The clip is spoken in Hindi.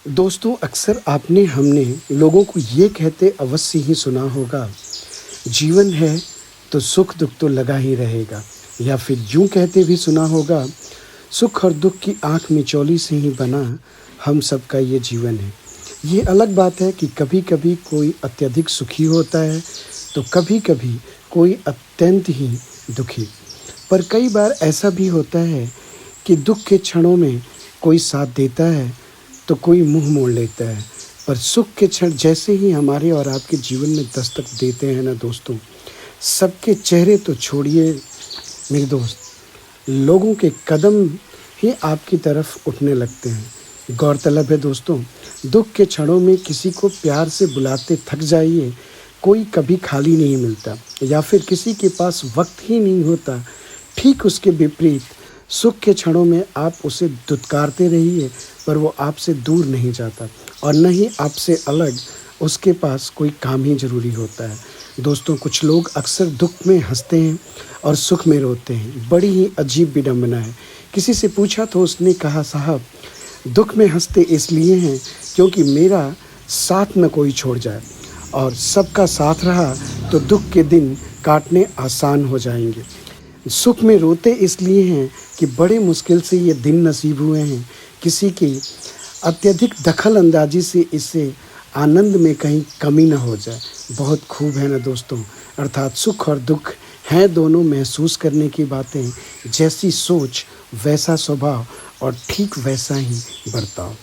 दोस्तों, अक्सर आपने हमने लोगों को ये कहते अवश्य ही सुना होगा, जीवन है तो सुख दुख तो लगा ही रहेगा। या फिर यूँ कहते भी सुना होगा, सुख और दुख की आँख मिचौली से ही बना हम सबका ये जीवन है। ये अलग बात है कि कभी-कभी कोई अत्यधिक सुखी होता है, तो कभी-कभी कोई अत्यंत ही दुखी। पर कई बार ऐसा भी होता है कि दुख के क्षणों में कोई साथ देता है, तो कोई मुँह मोड़ लेता है। पर सुख के क्षण जैसे ही हमारे और आपके जीवन में दस्तक देते हैं ना दोस्तों, सबके चेहरे तो छोड़िए मेरे दोस्त, लोगों के कदम ही आपकी तरफ उठने लगते हैं। गौरतलब है दोस्तों, दुख के क्षणों में किसी को प्यार से बुलाते थक जाइए, कोई कभी खाली नहीं मिलता या फिर किसी के पास वक़्त ही नहीं होता। ठीक उसके विपरीत सुख के क्षणों में आप उसे दुत्कारते रहिए, पर वो आपसे दूर नहीं जाता और न ही आपसे अलग उसके पास कोई काम ही ज़रूरी होता है। दोस्तों, कुछ लोग अक्सर दुख में हँसते हैं और सुख में रोते हैं। बड़ी ही अजीब विडंबना है। किसी से पूछा तो उसने कहा, साहब दुख में हँसते इसलिए हैं क्योंकि मेरा साथ न कोई छोड़ जाए, और सबका साथ रहा तो दुख के दिन काटने आसान हो जाएंगे। सुख में रोते इसलिए हैं कि बड़े मुश्किल से ये दिन नसीब हुए हैं। किसी की अत्यधिक दखल अंदाजी से इससे आनंद में कहीं कमी ना हो जाए। बहुत खूब है ना दोस्तों, अर्थात सुख और दुख हैं दोनों महसूस करने की बातें। जैसी सोच वैसा स्वभाव और ठीक वैसा ही बर्ताव।